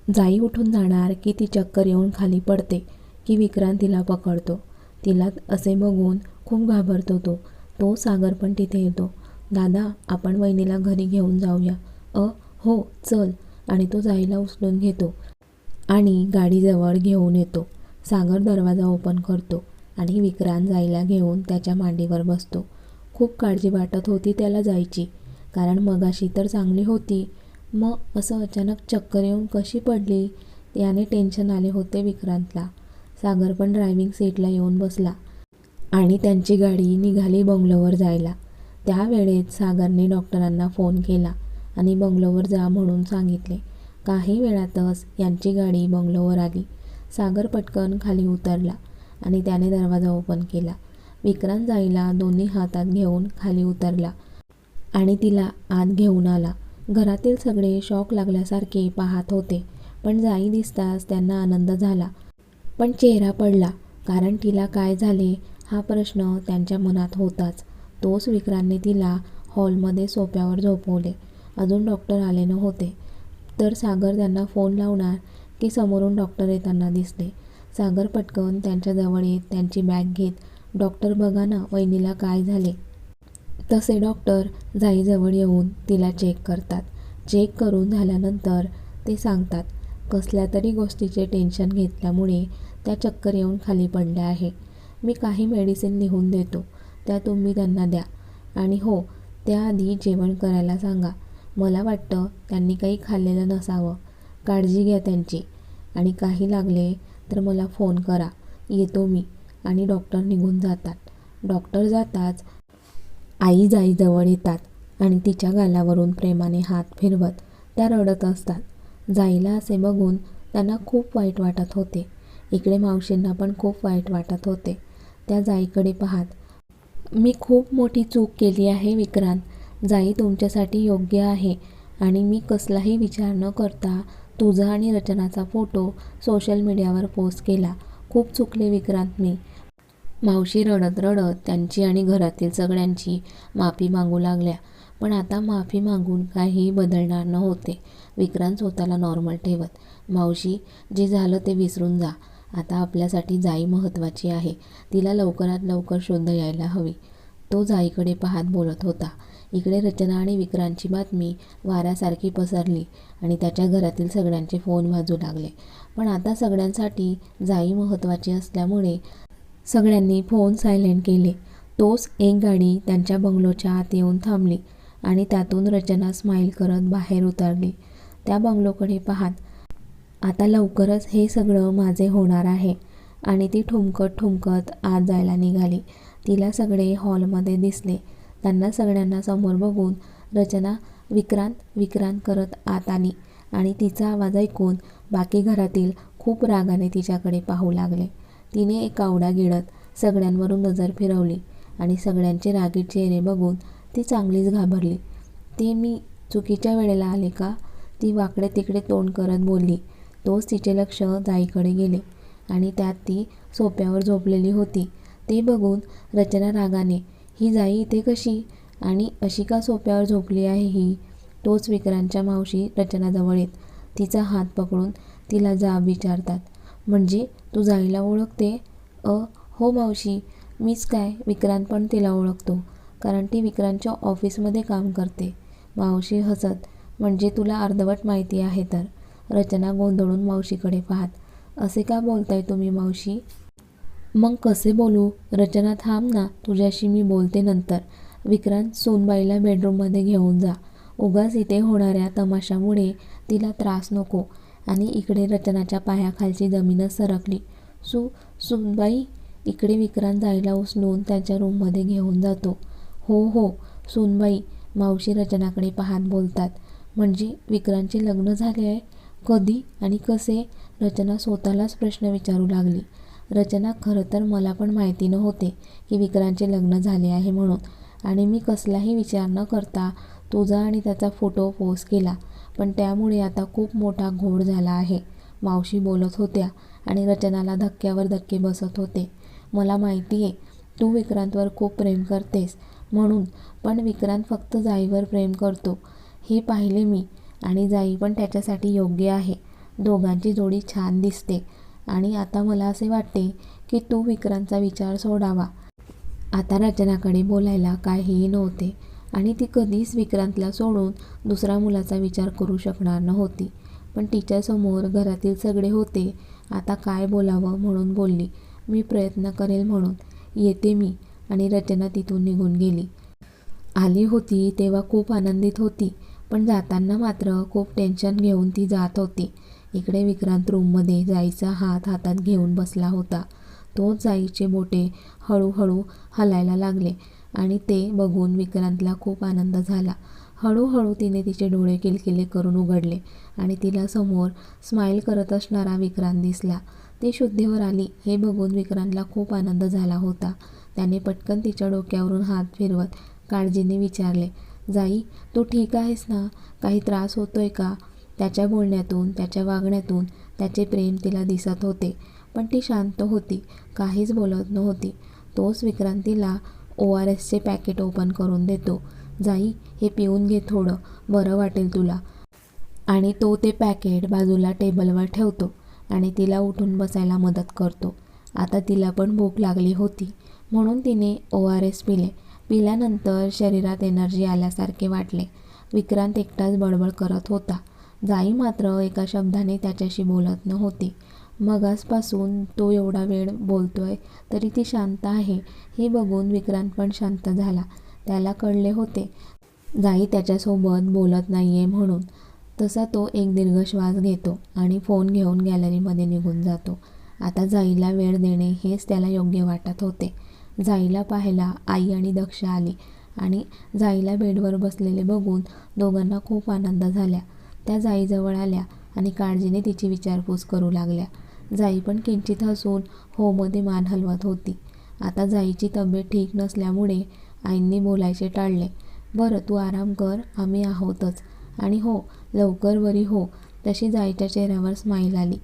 जाई उठून जाणार की ती चक्कर येऊन खाली पडते की विक्रांत तिला पकडतो. तिला असे बघून खूप घाबरतो तो. तो सागर पण तिथे येतो. दादा, आपण वहिनीला घरी घेऊन जाऊया. हो चल. आणि तो जाईला उचलून घेतो आणि गाडीजवळ घेऊन येतो. सागर दरवाजा ओपन करतो आणि विक्रांत जाईला घेऊन त्याच्या मांडीवर बसतो. खूप काळजी वाटत होती त्याला जायची, कारण मगाशी तर चांगली होती. मग असं अचानक चक्कर येऊन कशी पडली याने टेन्शन आले होते विक्रांतला. सागर पण ड्रायव्हिंग सीटला येऊन बसला आणि त्यांची गाडी निघाली बंगलोवर जायला. त्यावेळेत सागरने डॉक्टरांना फोन केला आणि बंगलोवर जा म्हणून सांगितले. काही वेळातच यांची गाडी बंगलोवर आली. सागर पटकन खाली उतरला आणि त्याने दरवाजा ओपन केला. विक्रांत जाईला दोन्ही हातात घेऊन खाली उतरला आणि तिला आत घेऊन आला. घरातील सगळे शॉक लागल्यासारखे पाहत होते, पण जाई दिसताच त्यांना आनंद झाला. पण चेहरा पडला, कारण तिला काय झाले हा प्रश्न त्यांच्या मनात होताच. तोच विक्रांतने तिला हॉलमध्ये सोफ्यावर झोपवले. अजून डॉक्टर आले नव्हते, तर सागर त्यांना फोन लावणार की समोरून डॉक्टर येताना दिसले. सागर पटकन त्यांच्याजवळ येत त्यांची बॅग घेत, डॉक्टर बघा ना वहिनीला काय झाले. तसे डॉक्टर जाईजवळ येऊन तिला चेक करतात. चेक करून झाल्यानंतर ते सांगतात, कसल्या तरी गोष्टीचे टेन्शन घेतल्यामुळे त्या चक्कर येऊन खाली पडल्या आहे. मी काही मेडिसिन लिहून देतो, त्या तुम्ही त्यांना द्या. आणि हो, त्याआधी जेवण करायला सांगा. मला वाटतं त्यांनी काही खाल्लेलं नसावं. काळजी घ्या त्यांची, आणि काही लागले तर मला फोन करा, येतो मी. आणि डॉक्टर निघून जातात. डॉक्टर जाताच आई जाईजवळ येतात आणि तिच्या गालावरून प्रेमाने हात फिरवत त्या रडत असतात. जाईला असे बघून त्यांना खूप वाईट वाटत होते. इकडे मावशींना पण खूप वाईट वाटत होते. त्या जाईकडे पाहत, मी खूप मोठी चूक केली आहे विक्रांत. जाई तुमच्यासाठी योग्य आहे आणि मी कसलाही विचार न करता तुझा आणि रचनाचा फोटो सोशल मीडियावर पोस्ट केला. खूप चुकले विक्रांत मी. मावशी रडत रडत त्यांची आणि घरातील सगळ्यांची माफी मागू लागल्या. पण आता माफी मागून काहीही बदलणार नव्हते. विक्रांत स्वतःला नॉर्मल ठेवत, मावशी, जे झालं ते विसरून जा. आता आपल्यासाठी जाई महत्त्वाची आहे. तिला लवकरात लवकर शोध यायला हवी. तो जाईकडे पाहत बोलत होता. इकडे रचना आणि विक्रांतची बातमी वाऱ्यासारखी पसरली आणि त्याच्या घरातील सगळ्यांचे फोन वाजू लागले. पण आता सगळ्यांसाठी जाई महत्त्वाची असल्यामुळे सगळ्यांनी फोन सायलेंट केले. तोच एक गाडी त्यांच्या बंगलोच्या आत येऊन थांबली आणि त्यातून रचना स्माईल करत बाहेर उतरली. त्या बंगलोकडे पाहत, आता लवकरच हे सगळं माझे होणार आहे. आणि ती ठुमकत ठुमकत आत जायला निघाली. तिला सगळे हॉलमध्ये दिसले. त्यांना सगळ्यांना समोर बघून रचना विक्रांत विक्रांत करत आत आली आणि तिचा आवाज ऐकून बाकी घरातील खूप रागाने तिच्याकडे पाहू लागले. तिने एक आवडा गिळत सगळ्यांवरून नजर फिरवली आणि सगळ्यांचे रागीट चेहरे बघून ती चांगलीच घाबरली. ते मी चुकीच्या वेळेला आले का? ती वाकडे तिकडे तोंड करत बोलली. तोच तिचे लक्ष जाईकडे गेले आणि त्यात ती सोफ्यावर झोपलेली होती. ते बघून रचना रागाने, ही जाई इथे कशी आणि अशी का सोफ्यावर झोपली आहे ही? तोच विक्रांतच्या मावशी रचनाजवळ येत तिचा हात पकडून तिला जाब विचारतात, म्हणजे तू जाईला ओळखते? हो मावशी, मीच काय, विक्रांत पण तिला ओळखतो, कारण ती विक्रांतच्या ऑफिसमध्ये काम करते. मावशी हसत, म्हणजे तुला अर्धवट माहिती आहे तर. रचना गोंधळून मावशीकडे पाहत, असे का बोलताय तुम्ही मावशी? मग कसे बोलू? रचना थांब ना, तुझ्याशी मी बोलते नंतर. विक्रांत, सूनबाईला बेडरूममध्ये घेऊन जा. उगाच इथे होणाऱ्या तमाशामुळे तिला त्रास नको. आणि इकडे रचनाच्या पायाखालची जमीनच सरकली. सूनबाई? इकडे विक्रांत जाईला उचलून त्याच्या रूममध्ये घेऊन जातो. हो सूनबाई, मावशी रचनाकडे पाहत बोलतात. म्हणजे विक्रांतचे लग्न झाले आहे? कधी आणि कसे? रचना स्वतःलाच प्रश्न विचारू लागली. रचना, खरं तर मला पण माहिती नव्हते की विक्रांतचे लग्न झाले आहे म्हणून, आणि मी कसलाही विचार न करता तुझा आणि त्याचा फोटो पोस्ट केला. पण त्यामुळे आता खूप मोठा घोळ झाला आहे, मावशी बोलत होत्या आणि रचनाला धक्क्यावर धक्के बसत होते. मला माहिती आहे तू विक्रांतवर खूप प्रेम करतेस म्हणून, पण विक्रांत फक्त जाईवर प्रेम करतो हे पाहिले मी, आणि जाई पण त्याच्यासाठी योग्य आहे. दोघांची जोडी छान दिसते आणि आता मला असे वाटते की तू विक्रांतचा विचार सोडावा. आता रचनाकडे बोलायला काहीही नव्हते आणि ती कधीच विक्रांतला सोडून दुसऱ्या मुलाचा विचार करू शकणार नव्हती. पण तिच्यासमोर घरातील सगळे होते. आता काय बोलावं म्हणून बोलली, मी प्रयत्न करेल म्हणून. येते मी. आणि रचना तिथून निघून गेली. आली होती तेव्हा खूप आनंदित होती, पण जाताना मात्र खूप टेन्शन घेऊन ती जात होती. इकडे विक्रांत रूममध्ये जाईचा हात हातात घेऊन बसला होता. तोच जाईचे बोटे हळूहळू हलायला लागले आणि ते बघून विक्रांतला खूप आनंद झाला. हळूहळू तिने तिचे डोळे किलकिले करून उघडले आणि तिला समोर स्माईल करत असणारा विक्रांत दिसला. ती शुद्धीवर आली हे बघून विक्रांतला खूप आनंद झाला होता. त्याने पटकन तिच्या डोक्यावरून हात फिरवत काळजीने विचारले, जाई तू ठीक आहेस ना? काही त्रास होतोय का? त्याच्या बोलण्यातून, त्याच्या वागण्यातून त्याचे प्रेम तिला दिसत होते, पण ती शांत होती, काहीच बोलत नव्हती. तोच विक्रांत तिला ORSचे पॅकेट ओपन करून देतो. जाई हे पिऊन घे थोडं, बरं वाटेल तुला. आणि तो ते पॅकेट बाजूला टेबलवर ठेवतो आणि तिला उठून बसायला मदत करतो. आता तिला पण भूक लागली होती म्हणून तिने ORS पिले. पिल्यानंतर शरीरात एनर्जी आल्यासारखे वाटले. विक्रांत एकटाच बडबड करत होता. जाई मात्र एका शब्दाने त्याच्याशी बोलत नव्हती. मगासपासून तो एवढा वेळ बोलतोय तरी ती शांत आहे हे बघून विक्रांत पण शांत झाला. त्याला कळले होते जाई त्याच्यासोबत बोलत नाहीये म्हणून. तसा तो एक दीर्घ श्वास घेतो आणि फोन घेऊन गॅलरीमध्ये निघून जातो. आता जाईला वेळ देणे हेच त्याला योग्य वाटत होते. जाईला पाहायला आई आणि दक्ष आली आणि जाईला बेडवर बसलेले बघून दोघांना खूप आनंद झाला. त्या जाईजवळ आल्या आणि काळजीने तिची विचारपूस करू लागल्या. जाई पण किंचित हसून होमध्ये मान हलवत होती. आता जाईची तब्येत ठीक नसल्यामुळे आईंनी बोलायचे टाळले. बरं तू आराम कर, आम्ही आहोतच. आणि हो, लवकर बरी हो. तशी जाईच्या चेहऱ्यावर स्माईल आली.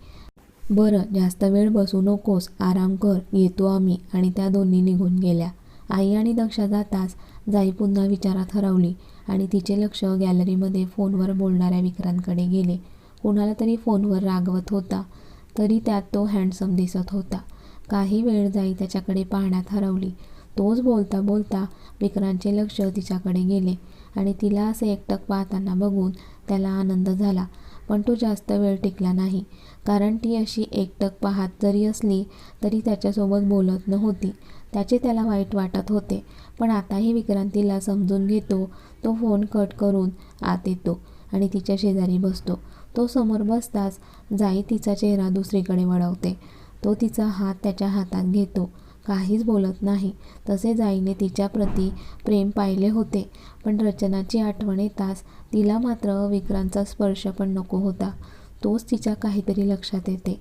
बरं जास्त वेळ बसू नकोस, आराम कर, येतो आम्ही. आणि त्या दोन्ही निघून गेल्या. आई आणि दक्ष जाताच जाई पुन्हा विचारात हरवली आणि तिचे लक्ष गॅलरीमध्ये फोनवर बोलणाऱ्या विक्रांतकडे गेले. कोणाला तरी फोनवर रागवत होता, तरी त्यात तो हँडसम दिसत होता. काही वेळ जाई त्याच्याकडे पाहण्यात हरवली. तोच बोलता बोलता विक्रांतचे लक्ष तिच्याकडे गेले आणि तिला असे एकटक पाहताना बघून त्याला आनंद झाला. पण तो जास्त वेळ टिकला नाही, कारण ती अशी एकटक पाहत जरी असली तरी त्याच्यासोबत बोलत नव्हती. त्याचे त्याला वाईट वाटत होते. पण आताही विक्रांत तिला समजून घेतो. तो फोन कट करून आत येतो आणि तिच्या शेजारी बसतो. तो समोर बसताच जाई तिचा चेहरा दुसरीकडे वळवते. तो तिचा हात त्याच्या हातात घेतो, काहीच बोलत नाही. तसे जाईने तिच्याप्रती प्रेम पाहिले होते, पण रचनाची आठवण येताच तिला मात्र विक्रांतचा स्पर्श पण नको होता. तोच तिच्या काहीतरी लक्षात येते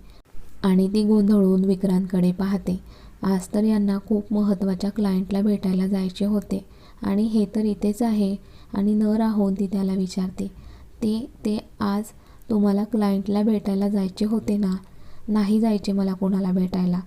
आणि ती गोंधळून विक्रांतकडे पाहते. आज तर यांना खूप महत्त्वाच्या क्लायंटला भेटायला जायचे होते आणि हे तर इथेच आहे. आणि न राहून ती त्याला विचारते, ते आज तुम्हाला क्लायंटला भेटायला जायचे होते ना? नाही जायचे मला कोणाला भेटायला.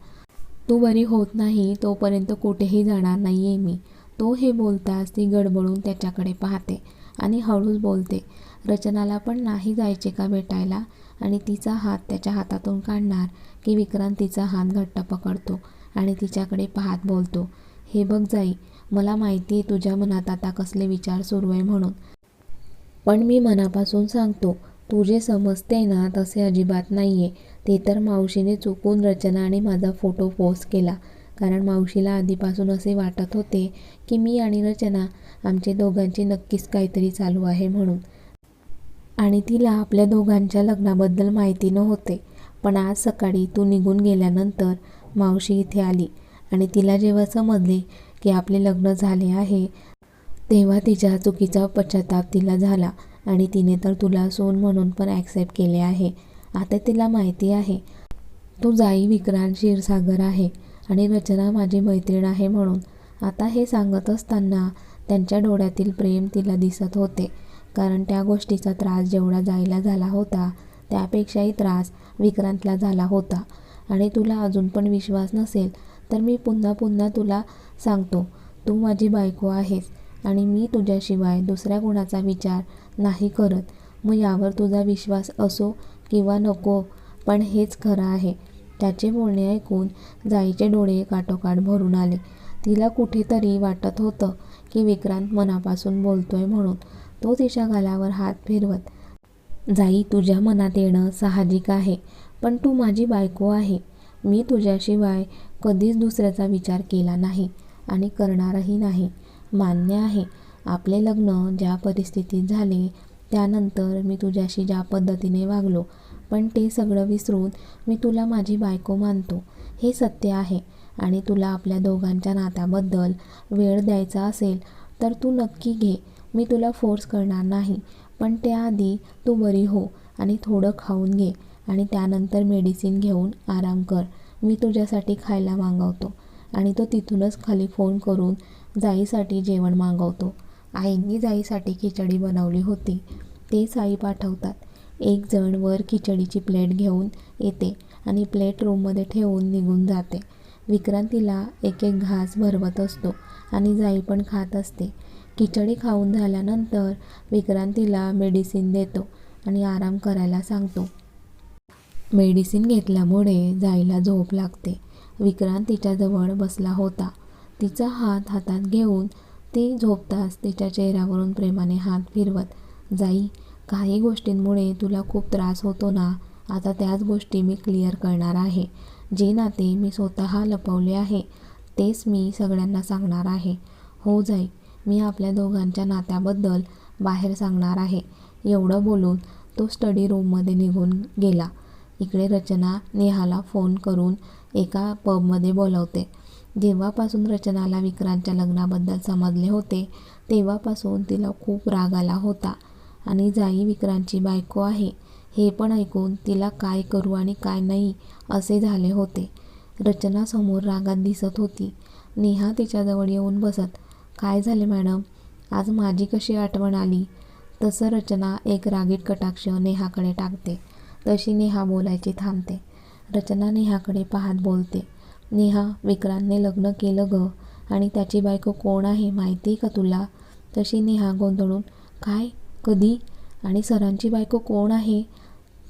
तू बरी होत नाही तोपर्यंत कुठेही जाणार नाहीये मी. तो हे बोलताच ती गडबडून त्याच्याकडे पाहते आणि हळूच बोलते, रचनाला पण नाही जायचे का भेटायला? आणि तिचा हात त्याच्या हातातून काढणार की विक्रांत तिचा हात घट्ट पकडतो आणि तिच्याकडे पाहत बोलतो, हे बघ जाई, मला माहिती आहे तुझ्या मनात आता कसले विचार सुरू आहे म्हणून. पण मी मनापासून सांगतो, तू जे समजते ना तसे अजिबात नाहीये. ते तर मावशीने चुकून रचना आणि माझा फोटो पोस्ट केला, कारण मावशीला आधीपासून असे वाटत होते की मी आणि रचना आमचे दोघांचे नक्कीच काहीतरी चालू आहे म्हणून. आणि तिला आपल्या दोघांच्या लग्नाबद्दल माहिती नव्हते. पण आज सकाळी तू निघून गेल्यानंतर मावशी इथे आली आणि तिला जेव्हा समजले की आपले लग्न झाले आहे तेव्हा तिच्या चुकीचा पश्चाताप तिला झाला आणि तिने तर तुला सून म्हणून पण ॲक्सेप्ट केले आहे. आता तिला माहिती आहे तू जाई विक्रांत क्षीरसागर आहे आणि रचना माझी मैत्रीण आहे म्हणून. आता हे सांगत असताना त्यांच्या डोळ्यातील प्रेम तिला दिसत होते, कारण त्या गोष्टीचा त्रास जेवढा जाईला झाला होता त्यापेक्षाही त्रास विक्रांतला झाला होता. आणि तुला अजून पण विश्वास नसेल तर मी पुन्हा पुन्हा तुला सांगतो, तू माझी बायको आहेस आणि मी तुझ्याशिवाय दुसऱ्या कोणाचा विचार नाही करत. मग यावर तुझा विश्वास असो किंवा नको, पण हेच खरं आहे. त्याचे बोलणे ऐकून जाईचे डोळे काठोकाठ भरून आले. तिला कुठेतरी वाटत होतं की विक्रांत मनापासून बोलतोय म्हणून. तो तिच्या गालावर हात फिरवत, जाई, तुझ्या मनात येणं साहजिक आहे, पण तू माझी बायको आहे. मी तुझ्याशिवाय कधीच दुसऱ्याचा विचार केला नाही आणि करणारही नाही. मान्य आहे, आपले लग्न ज्या परिस्थितीत झाले त्यानंतर मी तुझ्याशी ज्या पद्धतीने वागलो, पण ते सगळं विसरून मी तुला माझी बायको मानतो. हे सत्य आहे. आणि तुला आपल्या दोघांच्या नात्याबद्दल वेळ द्यायचा असेल तर तू नक्की घे. मी तुला फोर्स करणार नाही. पण त्याआधी तू बरी हो आणि थोडं खाऊन घे आणि त्यानंतर मेडिसिन घेऊन आराम कर. मी तुझ्यासाठी खायला मागवतो. आणि तो तिथूनच खाली फोन करून जाईसाठी जेवण मागवतो. आईंनी जाईसाठी खिचडी बनवली होती, तेच आई पाठवतात. एक जण वर खिचडीची प्लेट घेऊन येते आणि प्लेट रूममध्ये ठेवून निघून जाते. विक्रांतीला एक एक घास भरवत असतो आणि जाई पण खात असते. खिचडी खाऊन झाल्यानंतर विक्रांतीला मेडिसिन देतो आणि आराम करायला सांगतो. मेडिसिन घेतल्यामुळे जाईला झोप लागते. विक्रांत तिच्याजवळ बसला होता. तिचा हात हातात घेऊन ती झोपताच तिच्या चेहऱ्यावरून प्रेमाने हात फिरवत, जाई, काही गोष्टींमुळे तुला खूप त्रास होतो ना, आता त्याच गोष्टी मी क्लिअर करणार आहे. जे नाते मी स्वतः लपवले आहे तेच मी सगळ्यांना सांगणार आहे. हो जाई, मी आपल्या दोघांच्या नात्याबद्दल बाहेर सांगणार आहे. एवढं बोलून तो स्टडी रूममध्ये निघून गेला. इकडे रचना नेहाला फोन करून एका पबमध्ये बोलवते. जेव्हापासून रचनाला विक्रांतच्या लग्नाबद्दल समजले होते तेव्हापासून तिला खूप राग आला होता. आणि जाई विक्रांतची बायको आहे हे पण ऐकून तिला काय करू आणि काय नाही असे झाले होते. रचना समोर रागात दिसत होती. नेहा तिच्याजवळ येऊन बसत, काय झाले मॅडम, आज माझी कशी आठवण आली? तसं रचना एक रागीट कटाक्ष नेहाकडे टाकते. तशी नेहा बोलायची थांबते. रचना नेहाकडे पाहत बोलते, नेहा, विक्रांतने लग्न केलं ग, आणि त्याची बायको कोण आहे माहिती का तुला? तशी नेहा गोंधळून, काय, कधी, आणि सरांची बायको कोण आहे?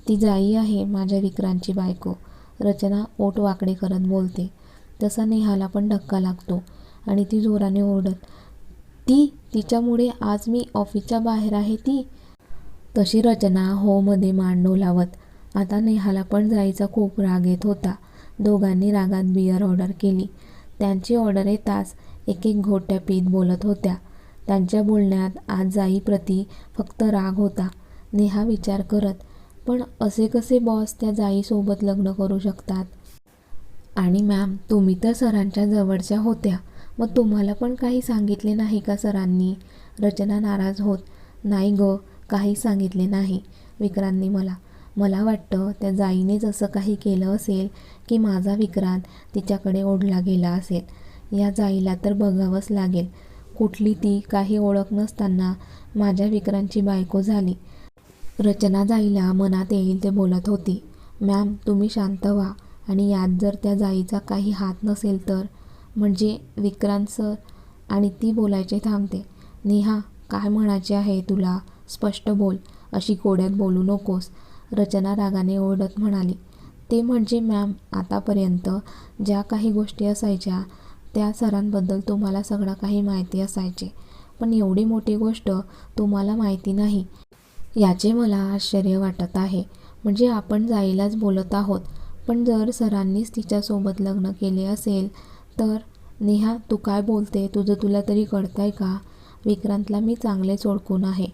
ती जाई आहे, माझ्या विक्रांतची बायको. रचना ओठ वाकडे करत बोलते. तसा नेहाला पण धक्का लागतो आणि ती जोराने ओरडत, तिच्यामुळे आज मी ऑफिसच्या बाहेर आहे ती. तशी रचना हो मध्ये मान डोलावत. आता नेहाला पण जाईचा खूप राग येत होता. दोघांनी रागात बिअर ऑर्डर केली. त्यांची ऑर्डर येताच एक एक घोट त्या पीत बोलत होत्या. त्यांच्या बोलण्यात आज जाईप्रती फक्त राग होता. नेहा विचार करत, पण असे कसे बॉस त्या जाईसोबत लग्न करू शकतात? आणि मॅम, तुम्ही तर सरांच्या जवळच्या होत्या, मग तुम्हाला पण काही सांगितले नाही का सरांनी? रचना नाराज होत, नाही ग, काहीच सांगितले नाही विक्रांतनी मला वाटतं त्या जाईनेच असं काही केलं असेल की माझा विक्रांत तिच्याकडे ओढला गेला असेल. या जाईला तर बघावंच लागेल. कुठली ती, काही ओळख नसताना माझ्या विक्रांतची बायको झाली. रचना जाईला मनात येईल ते बोलत होती. मॅम, तुम्ही शांत व्हा. आणि यात जर त्या जाईचा काही हात नसेल तर? म्हणजे विक्रांत सर. आणि ती बोलायचे थांबते. नेहा, काय म्हणायचे आहे तुला? स्पष्ट बोल, अशी कोड्यात बोलू नकोस. रचना रागाने ओरडत म्हणाली, ते म्हणजे मॅम, आतापर्यंत ज्या काही गोष्टी असायच्या त्या सरांबद्दल तुम्हाला सगळं काही माहिती असायचे, पण एवढी मोठी गोष्ट तुम्हाला माहिती नाही याचे मला आश्चर्य वाटत आहे. म्हणजे आपण जाईलाच बोलत आहोत, पण जर सरांनीच तिच्यासोबत लग्न केले असेल तर? नेहा, तू काय बोलते? तुला तरी कळतंय का? विक्रांतला मी चांगलेच ओळखून आहे.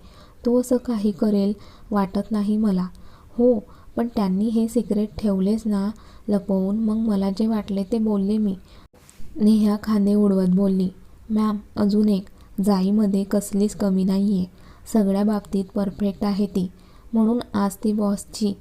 तो असं काही करेल वाटत नाही मला. हो, पण त्यांनी हे सिक्रेट ठेवलेच ना लपवून, मग मला जे वाटले ते बोलले मी. नेहा खांदे उडवत बोलली, मॅम, अजून एक, जाईमध्ये कसलीच कमी नाही आहे. सगळ्या बाबतीत परफेक्ट आहे ती, म्हणून आज ती बॉसची.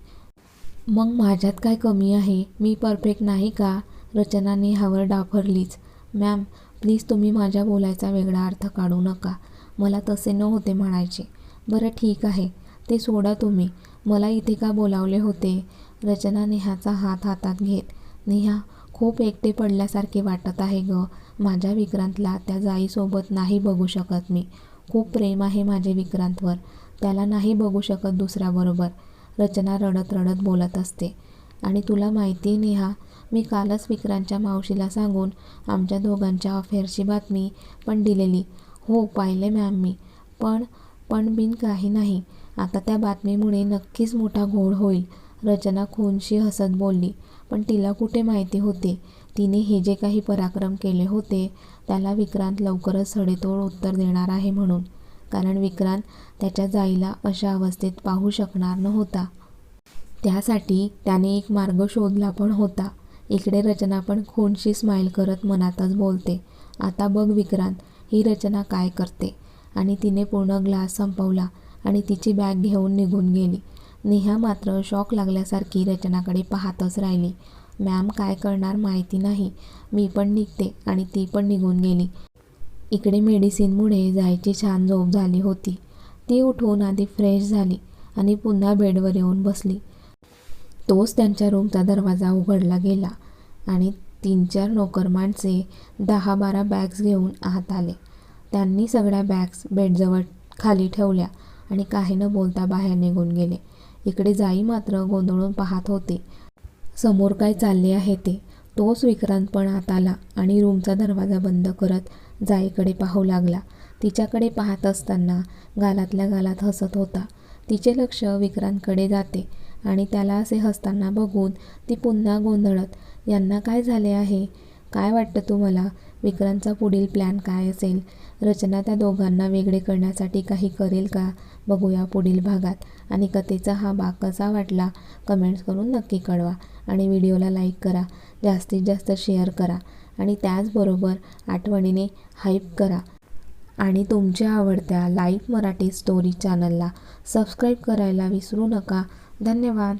मग माझ्यात काय कमी आहे? मी परफेक्ट नाही का? रचना नेहावर डाफरलीच. मॅम, प्लीज तुम्ही माझ्या बोलायचा वेगळा अर्थ काढू नका. मला तसे नव्हते म्हणायचे. बरं ठीक आहे, ते सोडा तुम्ही. मला इथे का बोलावले होते? रचना नेहाचा हात हातात घेत, नेहा, खूप एकटे पडल्यासारखे वाटत आहे ग. माझ्या विक्रांतला त्या जाईसोबत नाही बघू शकत मी. खूप प्रेम आहे माझे विक्रांतवर. त्याला नाही बघू शकत दुसऱ्याबरोबर. रचना रडत रडत बोलत असते. आणि तुला माहिती आहे नेहा, मी कालच विक्रांतच्या मावशीला सांगून आमच्या दोघांच्या अफेअरची बातमी पण दिलेली. हो पाहिले मॅम मी. पण बिन काही नाही. आता त्या बातमीमुळे नक्कीच मोठा घोळ होईल. रचना खूनशी हसत बोलली. पण तिला कुठे माहिती होते तिने हे जे काही पराक्रम केले होते त्याला विक्रांत लवकरच सडेतोड उत्तर देणार आहे म्हणून. कारण विक्रांत त्याच्या जाईला अशा अवस्थेत पाहू शकणार नव्हता. त्यासाठी त्याने एक मार्ग शोधला पण होता. इकडे रचना पण खूनशी स्माईल करत मनातच बोलते, आता बघ विक्रांत ही रचना काय करते. आणि तिने पूर्ण ग्लास संपवला आणि तिची बॅग घेऊन निघून गेली. नेहा मात्र शॉक लागल्यासारखी रचनाकडे पाहतच राहिली. मॅम काय करणार माहिती नाही. मी पण निघते. आणि ती पण निघून गेली. इकडे मेडिसिनमुळे जायची छान झोप झाली होती. ती उठून आधी फ्रेश झाली आणि पुन्हा बेडवर येऊन बसली. तोच त्यांच्या रूमचा दरवाजा उघडला गेला आणि 3-4 नोकर माणसे 10-12 बॅग्स घेऊन आत आले. त्यांनी सगळ्या बॅग्स बेडजवळ खाली ठेवल्या आणि काही न बोलता बाहेर निघून गेले. इकडे जाई मात्र गोंधळून पाहत होते. समोर काय चालले आहे ते. तोच विक्रांत पण आत आला आणि रूमचा दरवाजा बंद करत जाईकडे पाहू लागला. तिच्याकडे पाहत असताना गालातल्या गालात हसत होता. तिचे लक्ष विक्रांतकडे जाते आणि त्याला असे हसताना बघून ती पुन्हा गोंधळत, यांना काय झाले आहे? काय वाटतं तुम्हाला विक्रांतचा पुढील प्लॅन काय असेल? रचना त्या दोघांना वेगळे करण्यासाठी काही करेल का? बघूया पुढील भागात. आणि कथेचा हा भाग कसा वाटला कमेंट्स करून नक्की कळवा. आणि व्हिडिओला लाईक करा, जास्तीत जास्त शेअर करा आणि त्याचबरोबर आठवणीने हाईप करा. आणि तुमच्या आवडत्या लाईव्ह मराठी स्टोरी चॅनलला सबस्क्राईब करायला विसरू नका. धन्यवाद.